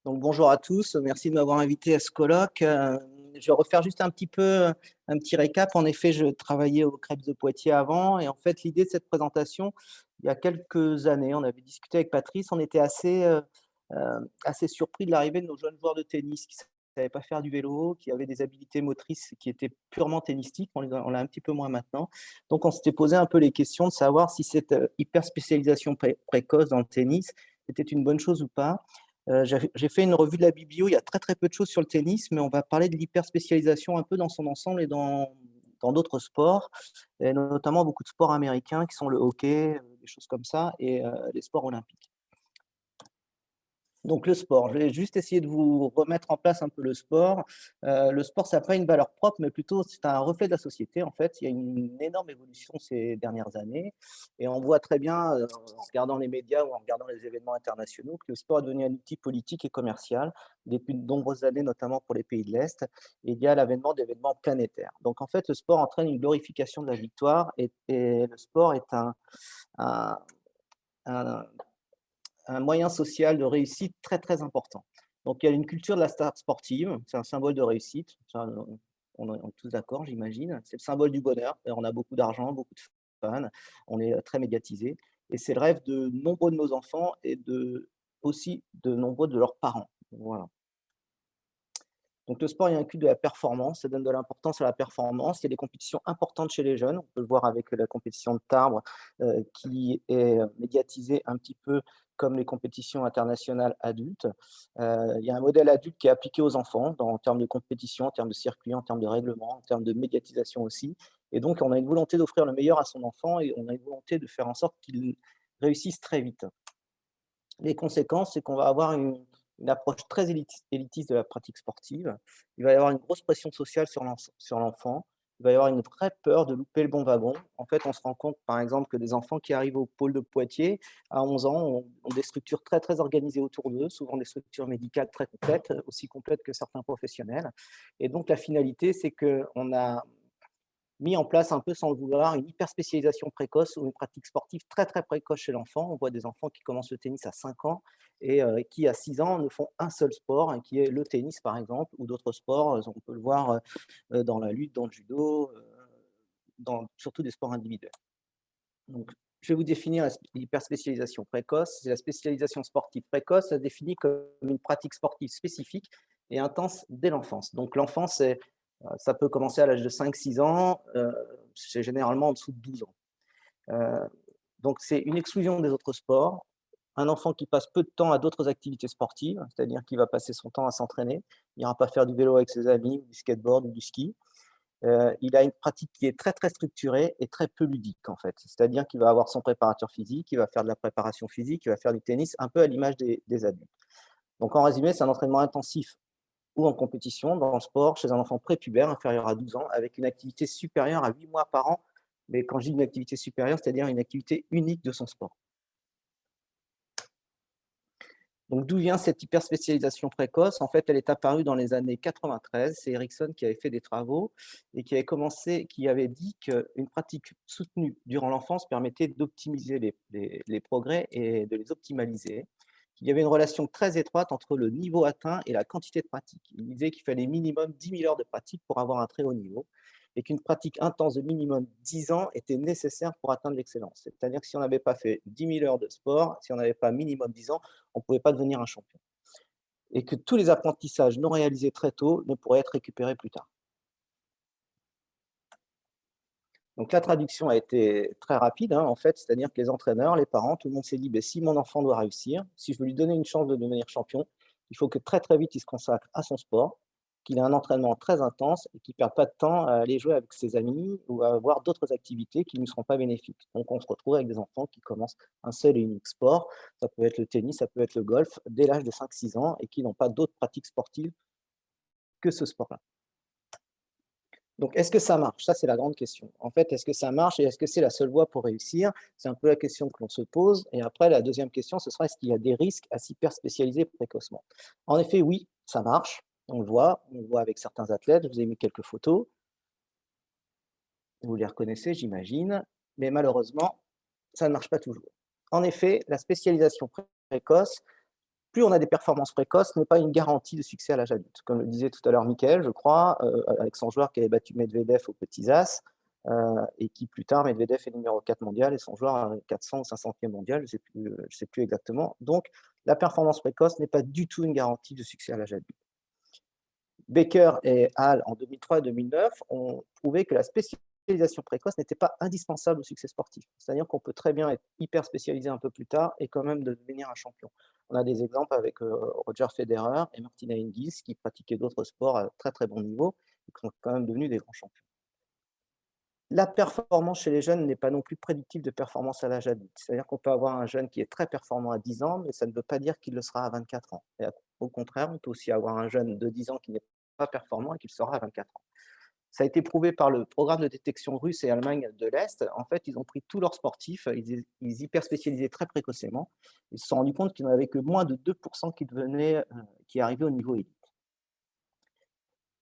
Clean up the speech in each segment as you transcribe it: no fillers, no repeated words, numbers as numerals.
Donc bonjour à tous, merci de m'avoir invité à ce colloque. Je vais refaire juste un petit peu un petit récap. En effet, je travaillais au Crêpes de Poitiers avant et en fait, l'idée de cette présentation, il y a quelques années, on avait discuté avec Patrice, on était assez surpris de l'arrivée de nos jeunes joueurs de tennis qui ne savaient pas faire du vélo, qui avaient des habilités motrices qui étaient purement tennistiques. On l'a un petit peu moins maintenant. Donc on s'était posé un peu les questions de savoir si cette hyper spécialisation précoce dans le tennis était une bonne chose ou pas. J'ai fait une revue de la biblio, il y a très, très peu de choses sur le tennis, mais on va parler de l'hyperspécialisation un peu dans son ensemble et dans d'autres sports, et notamment beaucoup de sports américains qui sont le hockey, des choses comme ça et les sports olympiques. Donc le sport, je vais juste essayer de vous remettre en place un peu le sport. Le sport, ça n'a pas une valeur propre, mais plutôt c'est un reflet de la société, en fait. Il y a une énorme évolution ces dernières années et on voit très bien, en regardant les médias ou en regardant les événements internationaux, que le sport est devenu un outil politique et commercial depuis de nombreuses années, notamment pour les pays de l'Est, et il y a l'avènement d'événements planétaires. Donc en fait, le sport entraîne une glorification de la victoire et le sport est un un un moyen social de réussite très, très important. Donc il y a une culture de la star sportive, c'est un symbole de réussite, ça, on est tous d'accord, j'imagine. C'est le symbole du bonheur, on a beaucoup d'argent, beaucoup de fans, on est très médiatisé et c'est le rêve de nombreux de nos enfants et aussi de nombreux de leurs parents. Voilà. Donc le sport, il y a un culte de la performance, ça donne de l'importance à la performance. Il y a des compétitions importantes chez les jeunes, on peut le voir avec la compétition de Tarbes, qui est médiatisée un petit peu comme les compétitions internationales adultes. Il y a un modèle adulte qui est appliqué aux enfants en termes de compétition, en termes de circuit, en termes de règlement, en termes de médiatisation aussi. Et donc on a une volonté d'offrir le meilleur à son enfant et on a une volonté de faire en sorte qu'il réussisse très vite. Les conséquences, c'est qu'on va avoir une approche très élitiste de la pratique sportive. Il va y avoir une grosse pression sociale sur l'enfant. Il va y avoir une vraie peur de louper le bon wagon. En fait, on se rend compte, par exemple, que des enfants qui arrivent au pôle de Poitiers, à 11 ans, ont des structures très, très organisées autour d'eux, souvent des structures médicales très complètes, aussi complètes que certains professionnels. Et donc, la finalité, c'est qu'on a mis en place un peu sans le vouloir une hyper spécialisation précoce ou une pratique sportive très, très précoce chez l'enfant. On voit des enfants qui commencent le tennis à 5 ans et qui, à 6 ans, ne font un seul sport, hein, qui est le tennis, par exemple, ou d'autres sports. On peut le voir dans la lutte, dans le judo, surtout des sports individuels. Donc, je vais vous définir l'hyperspécialisation précoce. C'est la spécialisation sportive précoce, ça se définit comme une pratique sportive spécifique et intense dès l'enfance. Donc l'enfance, ça peut commencer à l'âge de 5-6 ans, c'est généralement en dessous de 12 ans. Heu, donc c'est une exclusion des autres sports. Un enfant qui passe peu de temps à d'autres activités sportives, c'est-à-dire qu'il va passer son temps à s'entraîner. Il n'ira pas faire du vélo avec ses amis, ou du skateboard ou du ski. Il a une pratique qui est très, très structurée et très peu ludique, en fait. C'est-à-dire qu'il va avoir son préparateur physique, il va faire de la préparation physique, il va faire du tennis, un peu à l'image des adultes. Donc en résumé, c'est un entraînement intensif ou en compétition dans le sport chez un enfant prépubère inférieur à 12 ans avec une activité supérieure à 8 mois par an. Mais quand je dis une activité supérieure, c'est-à-dire une activité unique de son sport. Donc d'où vient cette hyperspécialisation précoce? En fait, elle est apparue dans les années 93. C'est Ericsson qui avait fait des travaux et qui avait dit qu'une pratique soutenue durant l'enfance permettait d'optimiser les progrès et de les optimaliser. Il y avait une relation très étroite entre le niveau atteint et la quantité de pratique. Il disait qu'il fallait minimum 10 000 heures de pratique pour avoir un très haut niveau et qu'une pratique intense de minimum 10 ans était nécessaire pour atteindre l'excellence. C'est-à-dire que si on n'avait pas fait 10 000 heures de sport, si on n'avait pas minimum 10 ans, on ne pouvait pas devenir un champion. Et que tous les apprentissages non réalisés très tôt ne pourraient être récupérés plus tard. Donc la traduction a été très rapide, hein, en fait, c'est-à-dire que les entraîneurs, les parents, tout le monde s'est dit, ben, si mon enfant doit réussir, si je veux lui donner une chance de devenir champion, il faut que très très vite il se consacre à son sport, qu'il ait un entraînement très intense et qu'il ne perde pas de temps à aller jouer avec ses amis ou à avoir d'autres activités qui ne lui seront pas bénéfiques. Donc on se retrouve avec des enfants qui commencent un seul et unique sport, ça peut être le tennis, ça peut être le golf, dès l'âge de 5-6 ans et qui n'ont pas d'autres pratiques sportives que ce sport-là. Donc, est-ce que ça marche? Ça, c'est la grande question. En fait, est-ce que ça marche et est-ce que c'est la seule voie pour réussir? C'est un peu la question que l'on se pose. Et après, la deuxième question, ce sera est-ce qu'il y a des risques à s'hyper spécialiser précocement? En effet, oui, ça marche. On le voit avec certains athlètes. Je vous ai mis quelques photos. Vous les reconnaissez, j'imagine. Mais malheureusement, ça ne marche pas toujours. En effet, la spécialisation précoce plus on a des performances précoces, ce n'est pas une garantie de succès à l'âge adulte. Comme le disait tout à l'heure Mickaël, je crois, avec son joueur qui avait battu Medvedev aux petits as, et qui plus tard, Medvedev est numéro 4 mondial et son joueur 400 ou 500e mondial, je ne sais plus exactement. Donc, la performance précoce n'est pas du tout une garantie de succès à l'âge adulte. Baker et Hall, en 2003 et 2009, ont prouvé que la spécialisation précoce n'était pas indispensable au succès sportif. C'est-à-dire qu'on peut très bien être hyper spécialisé un peu plus tard et quand même devenir un champion. On a des exemples avec Roger Federer et Martina Hingis qui pratiquaient d'autres sports à très très bon niveau et qui sont quand même devenus des grands champions. La performance chez les jeunes n'est pas non plus prédictive de performance à l'âge adulte. C'est-à-dire qu'on peut avoir un jeune qui est très performant à 10 ans, mais ça ne veut pas dire qu'il le sera à 24 ans. Et au contraire, on peut aussi avoir un jeune de 10 ans qui n'est pas performant et qui le sera à 24 ans. Ça a été prouvé par le programme de détection russe et Allemagne de l'Est. En fait, ils ont pris tous leurs sportifs, ils hyper spécialisaient très précocement. Ils se sont rendus compte qu'il n'y en avait que moins de 2% qui arrivaient au niveau élite.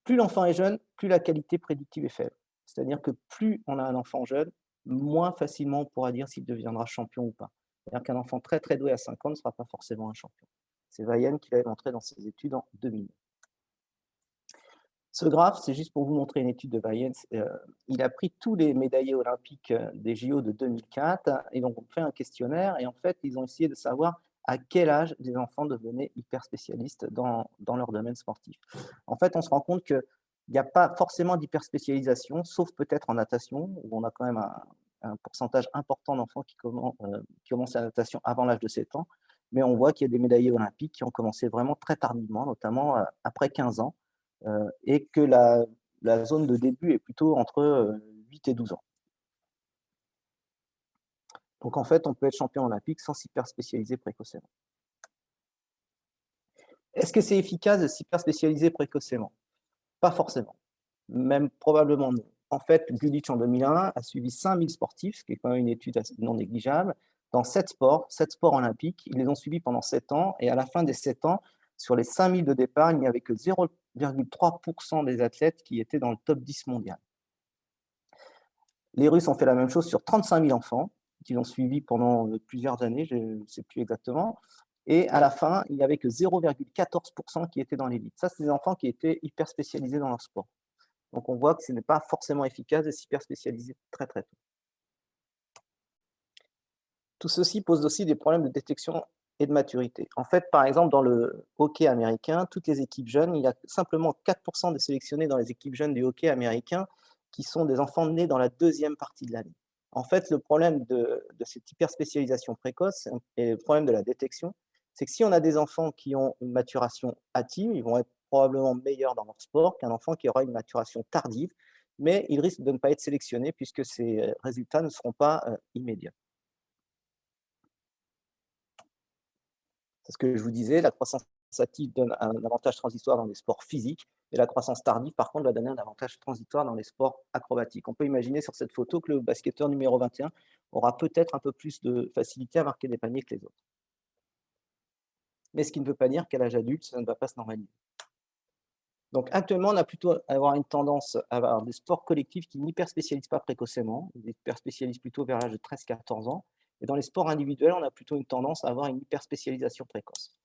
Plus l'enfant est jeune, plus la qualité prédictive est faible. C'est-à-dire que plus on a un enfant jeune, moins facilement on pourra dire s'il deviendra champion ou pas. C'est-à-dire qu'un enfant très très doué à 5 ans ne sera pas forcément un champion. C'est Vayen qui l'avait montré dans ses études en 2000. Ce graphe, c'est juste pour vous montrer une étude de Vayen. Il a pris tous les médaillés olympiques des JO de 2004 et donc on fait un questionnaire et en fait ils ont essayé de savoir à quel âge les enfants devenaient hyper spécialistes dans leur domaine sportif. En fait, on se rend compte qu'il n'y a pas forcément d'hyperspécialisation, sauf peut-être en natation, où on a quand même un pourcentage important d'enfants qui commencent la natation avant l'âge de 7 ans. Mais on voit qu'il y a des médaillés olympiques qui ont commencé vraiment très tardivement, notamment après 15 ans, et que la zone de début est plutôt entre 8 et 12 ans. Donc en fait, on peut être champion olympique sans s'hyper spécialiser précocement. Est-ce que c'est efficace de s'hyper spécialiser précocement? Pas forcément, même probablement non. En fait, Gulic en 2001 a suivi 5000 sportifs, ce qui est quand même une étude non négligeable, dans 7 sports olympiques. Ils les ont suivis pendant 7 ans et à la fin des 7 ans, sur les 5000 de départ, il n'y avait que 0,3% des athlètes qui étaient dans le top 10 mondial. Les Russes ont fait la même chose sur 35 000 enfants, qu'ils ont suivis pendant plusieurs années, je ne sais plus exactement. Et à la fin, il n'y avait que 0,14% qui étaient dans l'élite. Ça, c'est des enfants qui étaient hyper spécialisés dans leur sport. Donc on voit que ce n'est pas forcément efficace de s'hyper spécialiser très très tôt. Tout ceci pose aussi des problèmes de détection et de maturité. En fait, par exemple, dans le hockey américain, toutes les équipes jeunes, il y a simplement 4% de sélectionnés dans les équipes jeunes du hockey américain qui sont des enfants nés dans la deuxième partie de l'année. En fait, le problème de cette hyperspécialisation précoce et le problème de la détection, c'est que si on a des enfants qui ont une maturation hâtive, ils vont être probablement meilleurs dans leur sport qu'un enfant qui aura une maturation tardive, mais ils risquent de ne pas être sélectionnés puisque ces résultats ne seront pas immédiats. C'est ce que je vous disais, la croissance active donne un avantage transitoire dans les sports physiques et la croissance tardive, par contre, va donner un avantage transitoire dans les sports acrobatiques. On peut imaginer sur cette photo que le basketteur numéro 21 aura peut-être un peu plus de facilité à marquer des paniers que les autres. Mais ce qui ne veut pas dire qu'à l'âge adulte, ça ne va pas se normaliser. Donc actuellement, on a plutôt à avoir une tendance à avoir des sports collectifs qui n'hyper spécialisent pas précocement, ils hyper spécialisent plutôt vers l'âge de 13-14 ans. Et dans les sports individuels, on a plutôt une tendance à avoir une hyper spécialisation précoce.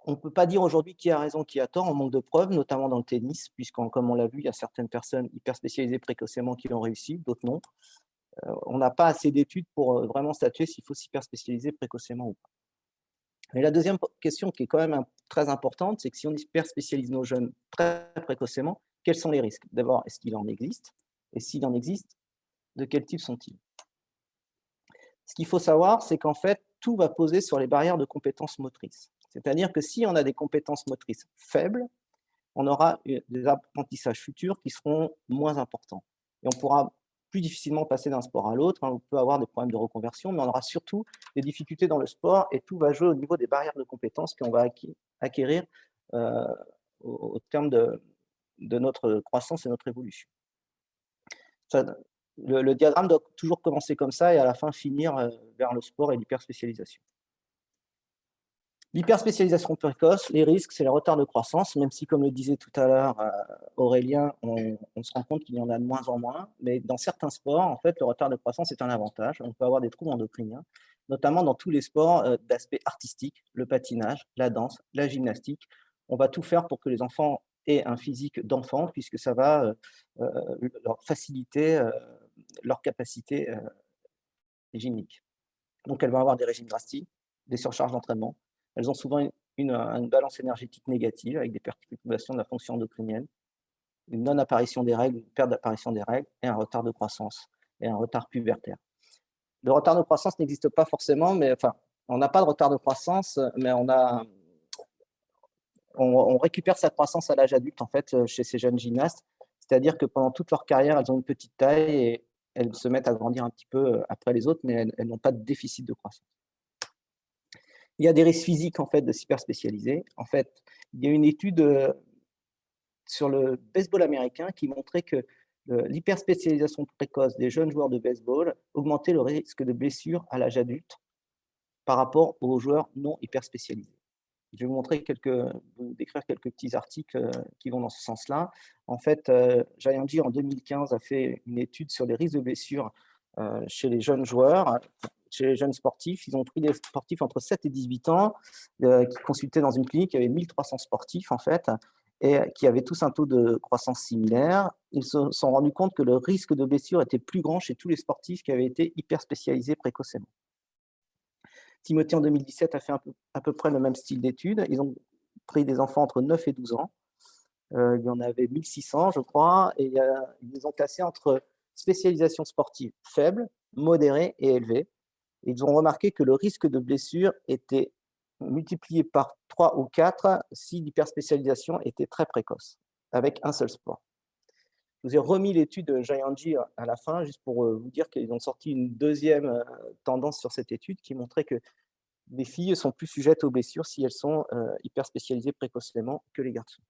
On ne peut pas dire aujourd'hui qui a raison, qui a tort, on manque de preuves, notamment dans le tennis, puisqu'on, comme on l'a vu, il y a certaines personnes hyper spécialisées précocement qui ont réussi, d'autres non. On n'a pas assez d'études pour vraiment statuer s'il faut s'hyper spécialiser précocement ou pas. Et la deuxième question qui est quand même très importante, c'est que si on hyper spécialise nos jeunes très précocement, quels sont les risques? D'abord, est-ce qu'il en existe? Et s'il en existe, de quel type sont-ils? Ce qu'il faut savoir, c'est qu'en fait, tout va poser sur les barrières de compétences motrices. C'est-à-dire que si on a des compétences motrices faibles, on aura des apprentissages futurs qui seront moins importants. Et on pourra plus difficilement passer d'un sport à l'autre. On peut avoir des problèmes de reconversion, mais on aura surtout des difficultés dans le sport et tout va jouer au niveau des barrières de compétences qu'on va acquérir au terme de notre croissance et notre évolution. Le diagramme doit toujours commencer comme ça et à la fin finir vers le sport et l'hyperspécialisation. L'hyperspécialisation précoce, les risques, c'est le retard de croissance, même si, comme le disait tout à l'heure Aurélien, on se rend compte qu'il y en a de moins en moins, mais dans certains sports, en fait, le retard de croissance est un avantage. On peut avoir des troubles endocriniens, notamment dans tous les sports d'aspect artistique, le patinage, la danse, la gymnastique. On va tout faire pour que les enfants aient un physique d'enfant, puisque ça va leur faciliter leur capacité hygiénique. Donc, elles vont avoir des régimes drastiques, des surcharges d'entraînement. Elles ont souvent une balance énergétique négative avec des perturbations de la fonction endocrinienne, une non-apparition des règles, une perte d'apparition des règles et un retard de croissance et un retard pubertaire. Le retard de croissance n'existe pas forcément, mais enfin, on n'a pas de retard de croissance, mais on récupère sa croissance à l'âge adulte, en fait, chez ces jeunes gymnastes. C'est-à-dire que pendant toute leur carrière, elles ont une petite taille et elles se mettent à grandir un petit peu après les autres, mais elles n'ont pas de déficit de croissance. Il y a des risques physiques, en fait, de s'hyperspécialiser. En fait, il y a une étude sur le baseball américain qui montrait que l'hyperspécialisation précoce des jeunes joueurs de baseball augmentait le risque de blessure à l'âge adulte par rapport aux joueurs non hyperspécialisés. Je vais vous décrire quelques petits articles qui vont dans ce sens-là. En fait, Jayanji, en 2015, a fait une étude sur les risques de blessure chez les jeunes joueurs, chez les jeunes sportifs. Ils ont pris des sportifs entre 7 et 18 ans qui consultaient dans une clinique. Il y avait 1300 sportifs, en fait, et qui avaient tous un taux de croissance similaire. Ils se sont rendus compte que le risque de blessure était plus grand chez tous les sportifs qui avaient été hyper spécialisés précocement. Timothée, en 2017, a fait à peu près le même style d'études. Ils ont pris des enfants entre 9 et 12 ans. Il y en avait 1600, je crois, et ils les ont classés entre spécialisation sportive faible, modérée et élevée. Et ils ont remarqué que le risque de blessure était multiplié par 3 ou 4 si l'hyperspécialisation était très précoce, avec un seul sport. Je vous ai remis l'étude de Jayanji à la fin, juste pour vous dire qu'ils ont sorti une deuxième tendance sur cette étude qui montrait que les filles sont plus sujettes aux blessures si elles sont hyper spécialisées précocement que les garçons.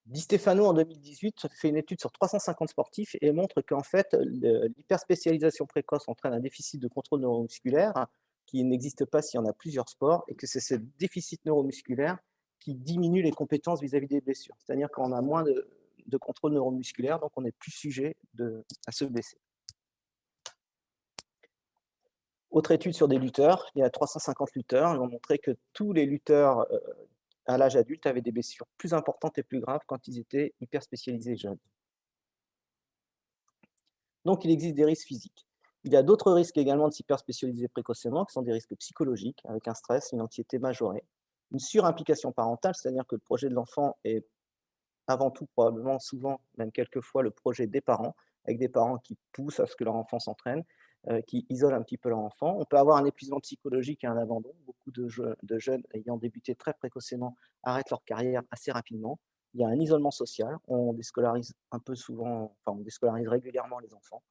Di Stefano, en 2018, fait une étude sur 350 sportifs et montre qu'en fait, l'hyperspécialisation précoce entraîne un déficit de contrôle neuromusculaire qui n'existe pas s'il y en a plusieurs sports et que c'est ce déficit neuromusculaire qui diminue les compétences vis-à-vis des blessures. C'est-à-dire qu'on a moins de contrôle neuromusculaire, donc on est plus sujet à se blesser. Autre étude sur des lutteurs, il y a 350 lutteurs, ils ont montré que tous les lutteurs à l'âge adulte avaient des blessures plus importantes et plus graves quand ils étaient hyper spécialisés jeunes. Donc il existe des risques physiques. Il y a d'autres risques également de s'hyperspécialiser précocement, qui sont des risques psychologiques, avec un stress, une anxiété majorée, une surimplication parentale, c'est-à-dire que le projet de l'enfant est avant tout, probablement, souvent, même quelquefois, le projet des parents, avec des parents qui poussent à ce que leur enfant s'entraîne, qui isolent un petit peu leur enfant. On peut avoir un épuisement psychologique et un abandon. Beaucoup de jeunes ayant débuté très précocement arrêtent leur carrière assez rapidement. Il y a un isolement social. On déscolarise un peu souvent, enfin, on déscolarise régulièrement les enfants.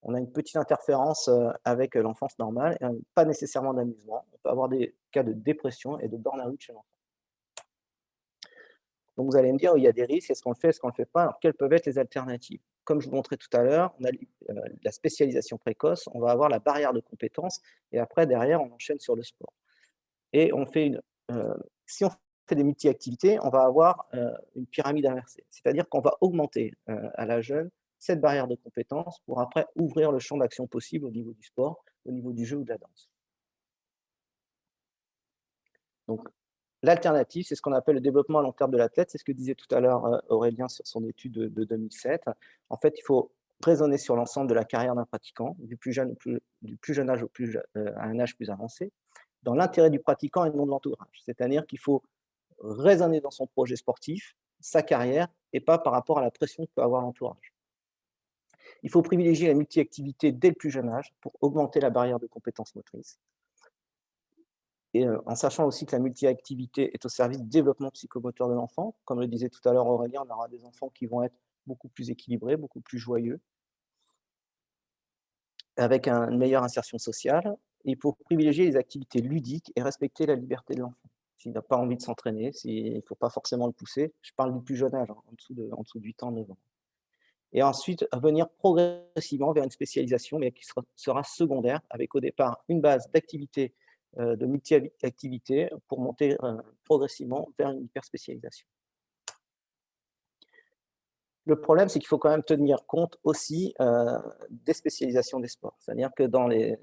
On a une petite interférence avec l'enfance normale, et pas nécessairement d'amusement. On peut avoir des cas de dépression et de burn-out chez l'enfant. Donc vous allez me dire, il y a des risques, est-ce qu'on le fait, est-ce qu'on ne le fait pas? Alors quelles peuvent être les alternatives? Comme je vous montrais tout à l'heure, on a la spécialisation précoce, on va avoir la barrière de compétences et après derrière on enchaîne sur le sport. Et on fait si on fait des multi-activités, on va avoir une pyramide inversée. C'est-à-dire qu'on va augmenter à la jeune cette barrière de compétences pour après ouvrir le champ d'action possible au niveau du sport, au niveau du jeu ou de la danse. Donc l'alternative, c'est ce qu'on appelle le développement à long terme de l'athlète. C'est ce que disait tout à l'heure Aurélien sur son étude de 2007. En fait, il faut raisonner sur l'ensemble de la carrière d'un pratiquant, du plus jeune âge à un âge plus avancé, dans l'intérêt du pratiquant et non de l'entourage. C'est-à-dire qu'il faut raisonner dans son projet sportif, sa carrière, et pas par rapport à la pression que peut avoir l'entourage. Il faut privilégier la multi-activité dès le plus jeune âge pour augmenter la barrière de compétences motrices. Et en sachant aussi que la multi-activité est au service du développement psychomoteur de l'enfant. Comme le disait tout à l'heure Aurélien, on aura des enfants qui vont être beaucoup plus équilibrés, beaucoup plus joyeux, avec une meilleure insertion sociale. Il faut privilégier les activités ludiques et respecter la liberté de l'enfant. S'il n'a pas envie de s'entraîner, il ne faut pas forcément le pousser. Je parle du plus jeune âge, en dessous de 8 ans, 9 ans. Et ensuite, venir progressivement vers une spécialisation, mais qui sera secondaire, avec au départ une base d'activité, de multi-activité, pour monter progressivement vers une hyperspécialisation. Le problème, c'est qu'il faut quand même tenir compte aussi, des spécialisations des sports. C'est-à-dire que dans les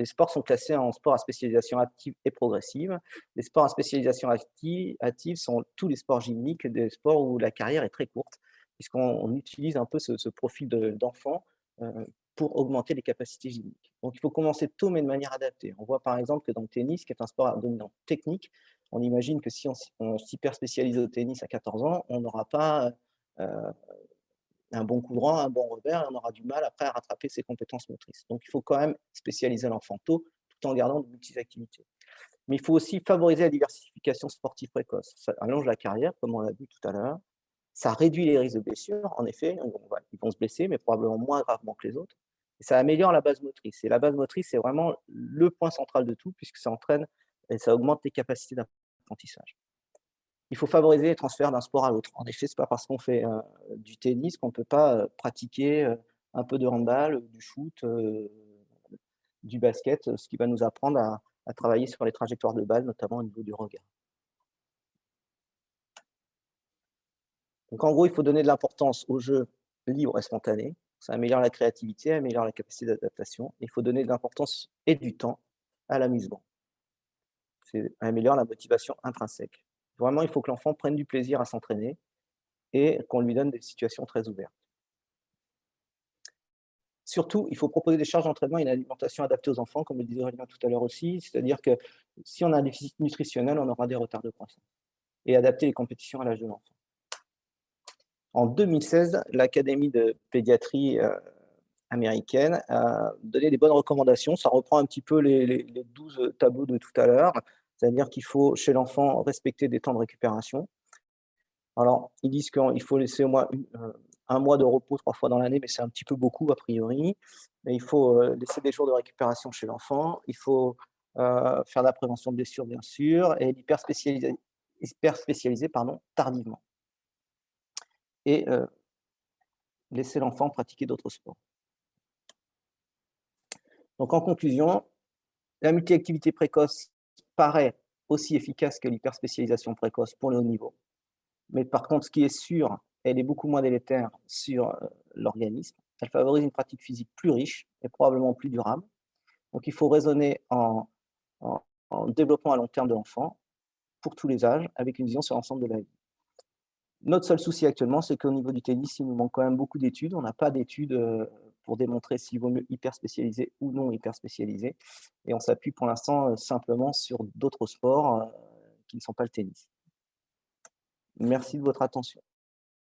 sports sont classés en sports à spécialisation active et progressive. Les sports à spécialisation active sont tous les sports gymniques, des sports où la carrière est très courte, puisqu'on utilise un peu ce profil d'enfant, pour augmenter les capacités gymniques. Donc il faut commencer tôt, mais de manière adaptée. On voit par exemple que dans le tennis, qui est un sport à dominante technique, on imagine que si on s'hyper spécialise au tennis à 14 ans, on n'aura pas, heu, un bon coup droit, un bon revers, et on aura du mal après à rattraper ses compétences motrices. Donc il faut quand même spécialiser l'enfant tôt, tout en gardant de multiples activités. Mais il faut aussi favoriser la diversification sportive précoce. Ça allonge la carrière, comme on l'a vu tout à l'heure. Ça réduit les risques de blessures, en effet, ils vont se blesser, mais probablement moins gravement que les autres. Et ça améliore la base motrice. Et la base motrice, c'est vraiment le point central de tout, puisque ça entraîne et ça augmente les capacités d'apprentissage. Il faut favoriser les transferts d'un sport à l'autre. En effet, c'est pas parce qu'on fait, du tennis qu'on ne peut pas, pratiquer, un peu de handball, du foot, du basket, ce qui va nous apprendre à travailler sur les trajectoires de balle, notamment au niveau du regard. Donc en gros, il faut donner de l'importance aux jeux libres et spontanés. Ça améliore la créativité, améliore la capacité d'adaptation. Il faut donner de l'importance et du temps à l'amusement. Ça améliore la motivation intrinsèque. Vraiment, il faut que l'enfant prenne du plaisir à s'entraîner et qu'on lui donne des situations très ouvertes. Surtout, il faut proposer des charges d'entraînement et une alimentation adaptée aux enfants, comme le disait Aurélien tout à l'heure aussi. C'est-à-dire que si on a un déficit nutritionnel, on aura des retards de croissance. Et adapter les compétitions à l'âge de l'enfant. En 2016, l'Académie de pédiatrie américaine a donné des bonnes recommandations. Ça reprend un petit peu les 12 tableaux de tout à l'heure. C'est-à-dire qu'il faut, chez l'enfant, respecter des temps de récupération. Alors, ils disent qu'il faut laisser au moins 1 mois de repos 3 fois dans l'année, mais c'est un petit peu beaucoup a priori. Mais il faut, laisser des jours de récupération chez l'enfant. Il faut, faire de la prévention de blessures, bien sûr, et hyper spécialiser, pardon, tardivement. Et laisser l'enfant pratiquer d'autres sports. Donc en conclusion, la multi-activité précoce paraît aussi efficace que l'hyperspécialisation précoce pour le haut niveau. Mais par contre, ce qui est sûr, elle est beaucoup moins délétère sur, l'organisme. Elle favorise une pratique physique plus riche et probablement plus durable. Donc il faut raisonner en développement à long terme de l'enfant, pour tous les âges, avec une vision sur l'ensemble de la vie. Notre seul souci actuellement, c'est qu'au niveau du tennis, il nous manque quand même beaucoup d'études. On n'a pas d'études, pour démontrer s'il vaut mieux hyper spécialiser ou non hyper spécialiser, et on s'appuie pour l'instant, simplement sur d'autres sports, qui ne sont pas le tennis. Merci de votre attention.